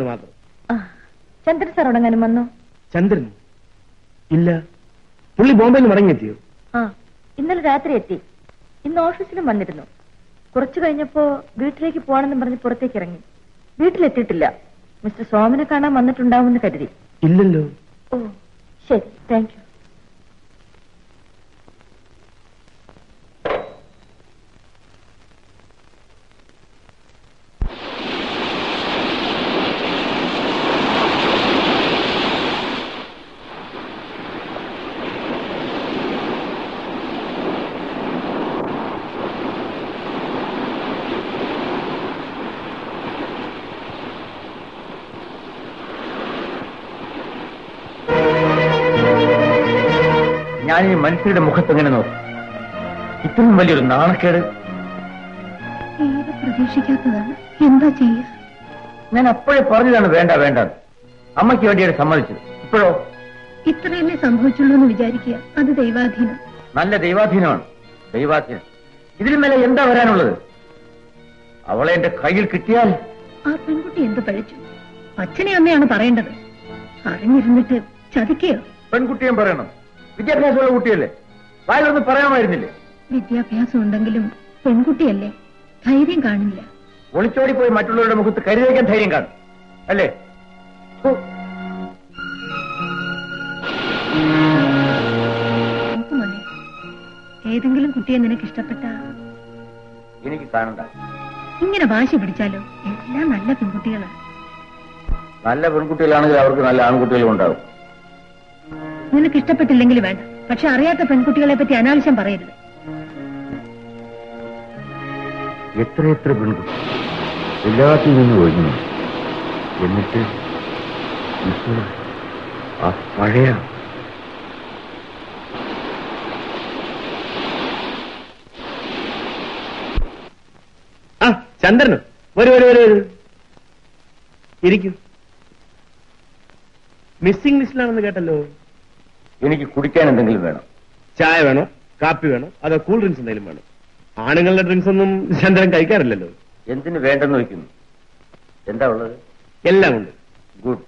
മാത്രം. ചന്ദ്രൻ സാർ ഉടങ്ങാനും വന്നോ? ചന്ദ്രൻ ഇല്ല, പുള്ളി ബോംബെയിൽ നിന്ന് മടങ്ങിയെത്തിയോ? ഇന്നലെ രാത്രി എത്തി. ഇന്ന് ഓഫീസിലും വന്നിരുന്നു. കുറച്ചു കഴിഞ്ഞപ്പോ വീട്ടിലേക്ക് പോവാണെന്ന് പറഞ്ഞ് പുറത്തേക്ക് ഇറങ്ങി. വീട്ടിലെത്തിയിട്ടില്ല. മിസ്റ്റർ സോമനെ കാണാൻ വന്നിട്ടുണ്ടാവുമെന്ന് കരുതി. ഇല്ലല്ലോ. ഓ ശരി, താങ്ക് യു. ഞാൻ ഈ മനുഷ്യരുടെ മുഖത്ത് എങ്ങനെ നോക്കും? ഇത്രയും വലിയൊരു നാണക്കേട് പ്രതീക്ഷിക്കാത്തതാണ്. എന്താ ചെയ്യുക? ഞാൻ അപ്പോഴേ പറഞ്ഞതാണ് വേണ്ട വേണ്ട. അമ്മയ്ക്ക് വേണ്ടിയാണ് സമ്മതിച്ചത്. ഇപ്പോഴോ? ഇത്രയല്ലേ സംഭവിച്ചുള്ളൂ എന്ന് വിചാരിക്കുക. അത് ദൈവാധീനം. നല്ല ദൈവാധീനമാണ്. ദൈവാധീനം. ഇതിനു മേലെ എന്താ വരാനുള്ളത്? അവളെ എന്റെ കയ്യിൽ കിട്ടിയാൽ. ആ പെൺകുട്ടി എന്ത് പഴിച്ചു? അച്ഛനെ അമ്മയാണ് പറയേണ്ടത്. അറിഞ്ഞിരുന്നിട്ട് ചതിക്കുകയോ? പെൺകുട്ടിയും പറയണം. വിദ്യാഭ്യാസമുള്ള കുട്ടിയല്ലേ, വായിലൊന്നും പറയാമായിരുന്നില്ലേ? വിദ്യാഭ്യാസം ഉണ്ടെങ്കിലും പെൺകുട്ടിയല്ലേ, ധൈര്യം കാണില്ല. ഒളിച്ചോടി പോയി മറ്റുള്ളവരുടെ മുഖത്ത് കരുതേക്കാൻ ധൈര്യം കാണും അല്ലേ? ഏതെങ്കിലും കുട്ടിയെ നിനക്ക് ഇഷ്ടപ്പെട്ട എനിക്ക് കാണണ്ട. ഇങ്ങനെ വാശി പിടിച്ചാലോ? എല്ലാം നല്ല പെൺകുട്ടികളാണ്. നല്ല പെൺകുട്ടികളാണെങ്കിൽ അവർക്ക് നല്ല ആൺകുട്ടികളും ഉണ്ടാവും. നിനക്ക് ഇഷ്ടപ്പെട്ടില്ലെങ്കിൽ വേണ്ട. പക്ഷെ അറിയാത്ത പെൺകുട്ടികളെ പറ്റി അനാവശ്യം പറയരുത്. എത്രയെത്ര പെൺകുട്ടി എല്ലാത്തിൽ നിന്നും ഒഴിഞ്ഞു. എന്നിട്ട് ആ പഴയ ചന്ദ്രന് വരൂ ഇരിക്കും. മിസ്സിംഗ് ലിസ്റ്റിലാണെന്ന് കേട്ടല്ലോ. എനിക്ക് കുടിക്കാൻ എന്തെങ്കിലും വേണം. ചായ വേണോ, കാപ്പി വേണോ, അതോ കൂൾ ഡ്രിങ്ക്സ് എന്തെങ്കിലും വേണോ? ആണുങ്ങളുടെ ഡ്രിങ്ക്സ് ഒന്നും ചന്ദ്രൻ കഴിക്കാറില്ലല്ലോ. എന്തിന് വേണ്ടെന്ന് വയ്ക്കുന്നു? എന്താ ഉള്ളത്? എല്ലാം ഉണ്ട്. ഗുഡ്.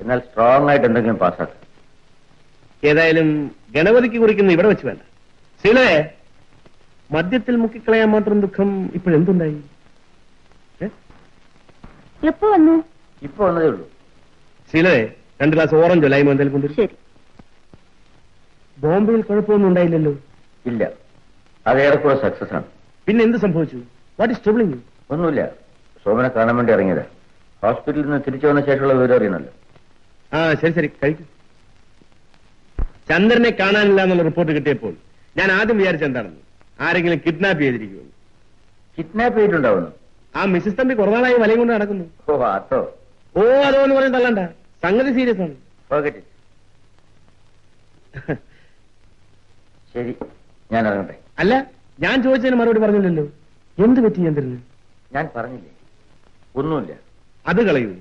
എന്നാൽ സ്ട്രോങ് ആയിട്ട് എന്തെങ്കിലും പാസ്സാക്കാം. ഏതായാലും ഗണപതിക്ക് കുറിക്കുന്ന ഇവിടെ വെച്ച് വേണ്ട. ശീലേ, മദ്യത്തിൽ മുക്കിക്കളയാൻ മാത്രം ദുഃഖം ഇപ്പോഴെന്തുണ്ടായി? എപ്പോ വന്നു? ഇപ്പൊ വന്നതേ ഉള്ളൂ. ശീലേ, 2 ഗ്ലാസ് ഓറഞ്ചോ ലൈമോ എന്തെങ്കിലും കൊണ്ടുവരും. ശരി. ബോംബെയിൽ കുഴപ്പമൊന്നും ഉണ്ടായില്ലല്ലോ? ഇല്ല, അത് ഏറെക്കുറെ സക്സസ് ആണ്. പിന്നെ എന്ത് സംഭവിച്ചു? What is troubling? ഒന്നുമില്ല. സോമനെ കാണാൻ വേണ്ടി ഇറങ്ങിയതാ. ഹോസ്പിറ്റലിൽ നിന്ന് തിരിച്ചു വന്ന ശേഷമുള്ള വിവരം അറിയുന്നല്ലോ. ശരി കഴിക്കും. ചന്ദ്രനെ കാണാനില്ല എന്നുള്ള റിപ്പോർട്ട് കിട്ടിയപ്പോൾ ഞാൻ ആദ്യം വിചാരിച്ചെന്താണെന്ന്, ആരെങ്കിലും കിഡ്നാപ്പ് ചെയ്തിരിക്കുമെന്ന്. കിഡ്നാപ്പ് ചെയ്തിട്ടുണ്ടാവുന്നു? ആ മിസ്സിസ് തമ്പി കുറേ നാളായി വലയും കൊണ്ട് നടക്കുന്നു. അതോ എന്ന് പറഞ്ഞ് തള്ളണ്ട, സംഗതി സീരിയസ് ആണ്. ശരി, ഞാൻ ഇറങ്ങട്ടെ. അല്ല, ഞാൻ ചോദിച്ചതിന് മറുപടി പറഞ്ഞില്ലല്ലോ. എന്ത് പറ്റി ചന്ദ്രന്? ഞാൻ പറഞ്ഞില്ലേ, ഒന്നുമില്ല. അത് കളയൂ.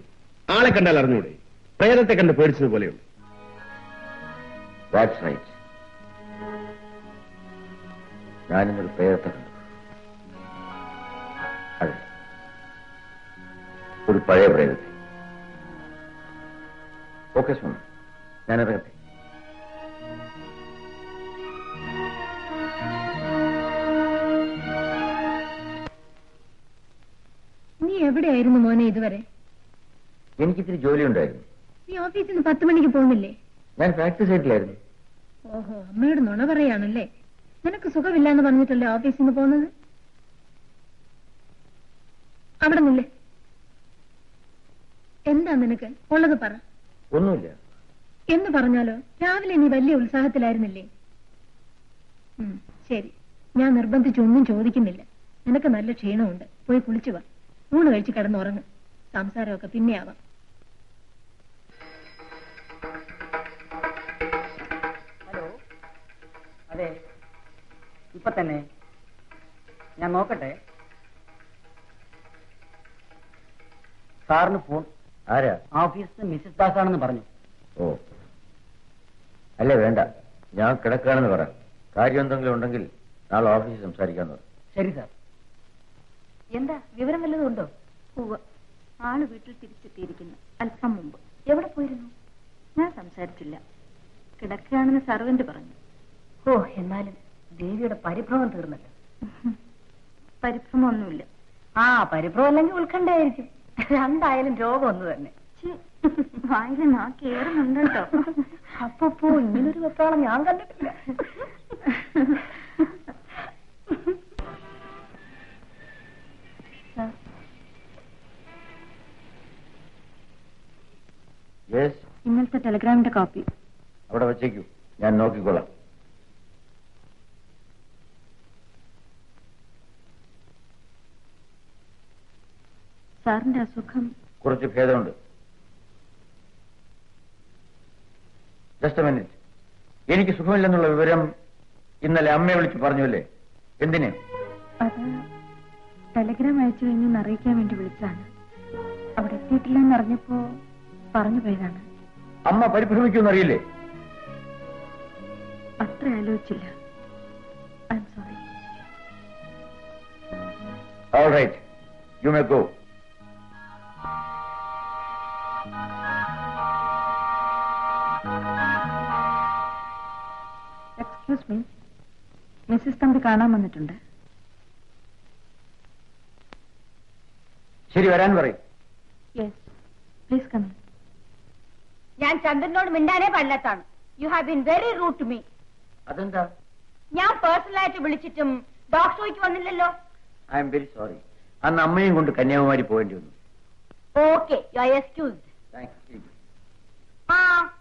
ആളെ കണ്ടാൽ അറിഞ്ഞൂടെ? പ്രേതത്തെ കണ്ട് പേടിച്ചതുപോലെയുണ്ട്. That's right. ഞാനിന്നൊരു പ്രേതത്തെ കണ്ടു. അതെ, ഒരു പഴയ പ്രേതത്തെ. ഓക്കെ സോമൻ, ഞാൻ ഇറങ്ങട്ടെ. നീ എവിടെയായിരുന്നു മോനെ ഇതുവരെ? എനിക്കിത്തിരി ജോലി ഉണ്ടായിരുന്നു. നീ ഓഫീസിൽ നിന്ന് 10 മണിക്ക് പോകുന്നില്ലേ? ഞാൻ ഫാക്ടറി സൈറ്റിലായിരുന്നു. ഓഹോ, അമ്മയോട് നുണ പറയാണല്ലേ. നിനക്ക് സുഖമില്ല എന്ന് പറഞ്ഞിട്ടല്ലേ ഓഫീസിൽ നിന്ന് പോകുന്നത്? അവിടെ നില്ലേ. എന്താ നിനക്ക് ഉള്ളത് പറ. ഒന്നുമില്ല. എന്ന് പറഞ്ഞാലോ? രാവിലെ നീ വലിയ ഉത്സാഹത്തിലായിരുന്നില്ലേ? ശരി, ഞാൻ നിർബന്ധിച്ചൊന്നും ചോദിക്കുന്നില്ല. നിനക്ക് നല്ല ക്ഷീണമുണ്ട്, പോയി കുളിച്ചു വാ. ഊണ് കഴിച്ച് കിടന്നുറങ്ങ്. സംസാരമൊക്കെ പിന്നെ ആവാം. ഹലോ, അതെ, ഇപ്പൊ തന്നെ ഞാൻ നോക്കട്ടെ. സാറിന് ഫോൺ. ആരാ? ഓഫീസിൽ മിസ്സിസ് ദാസ് ആണെന്ന് പറഞ്ഞു. ഓ അല്ലേ, വേണ്ട, ഞാൻ കിടക്കുകയാണെന്ന് പറ. കാര്യം എന്തെങ്കിലും ഉണ്ടെങ്കിൽ നാളെ ഓഫീസിൽ സംസാരിക്കാന്ന് പറ. ശരി സാർ. എന്താ വിവരം വല്ലതും ഉണ്ടോ? ആള് വീട്ടിൽ തിരിച്ചെത്തിയിരിക്കുന്നു അല്പം മുമ്പ്. എവിടെ പോയിരുന്നു? ഞാൻ സംസാരിച്ചില്ല. കിടക്കുകയാണെന്ന് സർവന്റ് പറഞ്ഞു. ഓ, എന്നാലും ദേവിയുടെ പരിഭ്രമം തീർന്നല്ലോ. പരിഭ്രമമൊന്നുമില്ല. ആ, പരിഭ്രമം അല്ലെങ്കിൽ ഉത്കണ്ഠയായിരിക്കും. രണ്ടായാലും രോഗം ഒന്ന് തന്നെ. വായില് നാ കേറുന്നുണ്ടോ? അപ്പോ ഇങ്ങനൊരു വെപ്രാളം ഞാൻ കണ്ടിട്ടില്ല. ഇന്നലത്തെ ടെലഗ്രാമിന്റെ കോപ്പി അവിടെ വെച്ചേക്കൂ, ഞാൻ നോക്കിക്കൊള്ളാം. സാറിന്റെ അസുഖം കുറച്ച് ഭേദമുണ്ട്. Just A minute. എനിക്ക് സുഖമില്ലെന്നുള്ള വിവരം ഇന്നലെ അമ്മയെ വിളിച്ച് പറഞ്ഞല്ലേ? എന്തിന്? അത് ടെലഗ്രാം അയച്ചു കഴിഞ്ഞെന്ന് അറിയിക്കാൻ വേണ്ടി വിളിച്ചാണ്. അവിടെ എത്തിയിട്ടില്ലെന്ന് അറിഞ്ഞപ്പോ പറഞ്ഞു പോയതാണ്. അമ്മ പരിഭ്രമിക്കുമെന്നറിയില്ലേ? അത്ര ആലോചിച്ചില്ല. I'm sorry. All right, you may go. Excuse me, Mrs Thampi കാണാൻ വന്നിട്ടുണ്ട്. ശരി, വരാൻ പറയും. Yes, please come. ഞാൻ ചന്ദ്രനോട് മിണ്ടാനേ പാടില്ലാത്താണ്. You have been very rude to me. അതെന്താ? ഞാൻ പേഴ്സണലായിട്ട് വിളിച്ചിട്ടും ഡോക്ടർ ഷോയ്ക്ക് വന്നില്ലല്ലോ. I'm very sorry. അന്ന് അമ്മയും കൊണ്ട് കന്യാകുമാരി പോകേണ്ടി വന്നു. Okay, you are excused. ആ,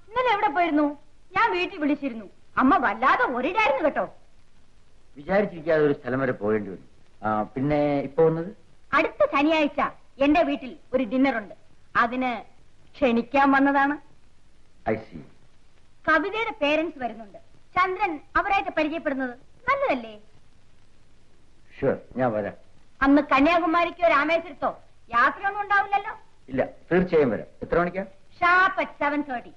ഇന്നലെ എവിടെ പോയിരുന്നു? ഞാൻ വീട്ടിൽ വിളിച്ചിരുന്നു. അമ്മ വല്ലാതെ ഒരിടായിരുന്നു കേട്ടോ. വിചാരിച്ചിരിക്കാതെ ഒരു സ്ഥലം വരെ പോകേണ്ടി വന്നു. പിന്നെ ഇപ്പൊ വന്നത്? അടുത്ത ശനിയാഴ്ച എന്റെ വീട്ടിൽ ഒരു ഡിന്നർ ഉണ്ട്. അതിന് ക്ഷണിക്കാൻ വന്നതാണ്. I C. കവിതയുടെ പേരൻസ് വരുന്നുണ്ട്. ചന്ദ്രൻ അവരായിട്ട് പരിചയപ്പെടുന്നത് നല്ലതല്ലേ? ഷുവർ, ഞാൻ വരാം. അന്ന് കന്യാകുമാരിക്കോ രാമേശ്വരത്തോ യാത്രയൊന്നും ഉണ്ടാവില്ലല്ലോ? ഇല്ല, തീർച്ചയായും വരാം. എത്ര മണിക്കാ? Sharp at 7:30.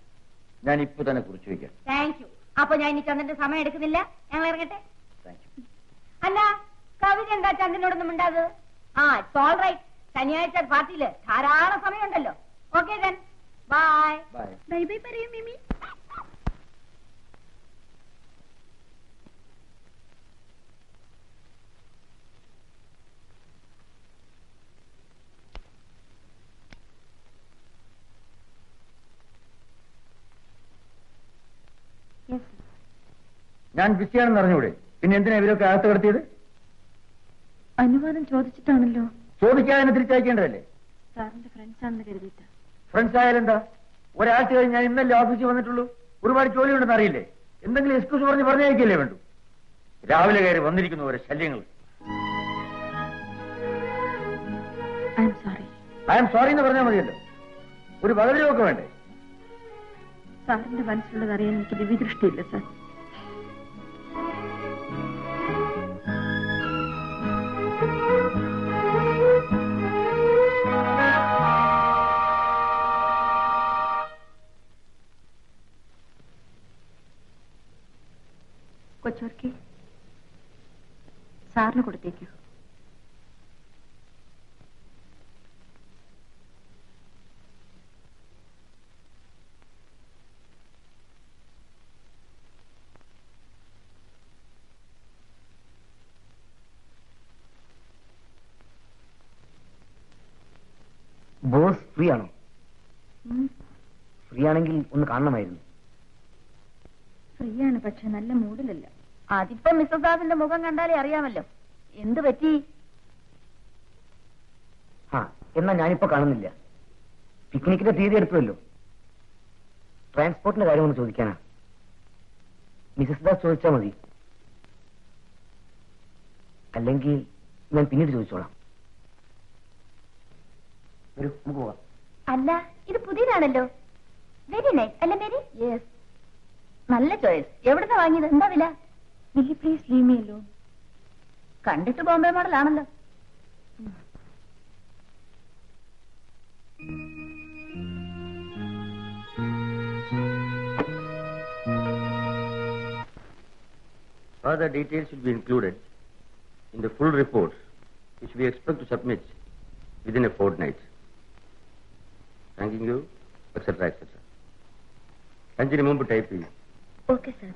ഞാൻ ഇപ്പൊ തന്നെ കുറിച്ച് വയ്ക്കാം. Thank you. അപ്പൊ ഞാൻ ഇനി ചന്ദ്രന്റെ സമയം എടുക്കുന്നില്ല. ഞങ്ങൾ ഇറങ്ങട്ടെ. Thank you. അല്ല, കവിത എന്താ ചന്ദ്രനോടൊന്നും ഉണ്ടാകുന്നത്? ആ, ഇറ്റ്സ് ഓൾ റൈറ്റ്. ശനിയാഴ്ച പാർട്ടിയില് ധാരാളം സമയമുണ്ടല്ലോ. Okay then, bye. Bye. Bye bye പറയൂ മിമി. ഞാൻ ബിസിയാണെന്ന് അറിഞ്ഞൂടെ? പിന്നെ എന്തിനാ ഇവരൊക്കെ അകത്ത് കിടത്തിയത്? അനുവാദം ചോദിച്ചിട്ടാണല്ലോ. ചോദിക്കാതെ തിരിച്ചയക്കേണ്ടതല്ലേ? സാറിന്റെ ഫ്രണ്ട്സ് ആണെന്ന് കരുതിയിട്ട്. ഫ്രണ്ട്സ് ആയാലെന്താ? ഒരാഴ്ച കഴിഞ്ഞ് ഞാൻ ഇന്നല്ലേ ഓഫീസിൽ വന്നിട്ടുള്ളൂ. ഒരുപാട് ജോലിയുണ്ടെന്ന് അറിയില്ലേ? എന്തെങ്കിലും എക്സ്ക്യൂസ് പറഞ്ഞയക്കല്ലേ വേണ്ടു? രാവിലെ കയറി വന്നിരിക്കുന്നു ഓരോ ശല്യങ്ങൾ. I'm sorry. I'm sorry എന്ന് പറഞ്ഞാൽ മതിയല്ലോ. ഒരു ബദലൊക്കെ വേണ്ടേ? സാറിന്റെ മനസ്സിലുള്ളത് അറിയാൻ എനിക്ക് ദിവ്യദൃഷ്ടിയില്ല സാർ. കൊച്ചോർക്കി സാറിന് കൊടുത്തേക്കൂ. ബോസ് ഫ്രീ ആണോ? ഫ്രീ ആണെങ്കിൽ ഒന്ന് കാണണമായിരുന്നു. ഫ്രീ ആണ്, പക്ഷെ നല്ല മൂഡിലല്ല. അതിപ്പോ മിസ്റ്റർ ദാസിന്റെ മുഖം കണ്ടാലേ അറിയാമല്ലോ. എന്ത് പറ്റി? ആ, എന്നാ ഞാനിപ്പോ കാണുന്നില്ല. പിക്നിക്കിന്റെ തീയതി എടുത്തുവല്ലോ. ട്രാൻസ്പോർട്ടിന്റെ കാര്യം ഒന്ന് ചോദിക്കാനാ. മിസസ് ദാസ് ചോദിച്ചാൽ മതി. അല്ലെങ്കിൽ ഞാൻ പിന്നീട് ചോദിച്ചോളാം. വരൂ, നമുക്ക് പോവാം. അല്ല, ഇത് പുതിയതാണല്ലോ. വെരി നൈസ് അല്ല മേരി? യെസ്, നല്ല ചോയ്സ്. എവിടുന്ന വാങ്ങിയത്? എന്താ വില? Will you please leave me alone? കണ്ടിട്ട് ബോംബെ മോഡൽ ആണല്ലോ. Further details will be included in the full report, which we expect to submit within a fortnight. Thanking U et cetera et cetera. 5 മുമ്പ് type ചെയ്യും. Okay sir.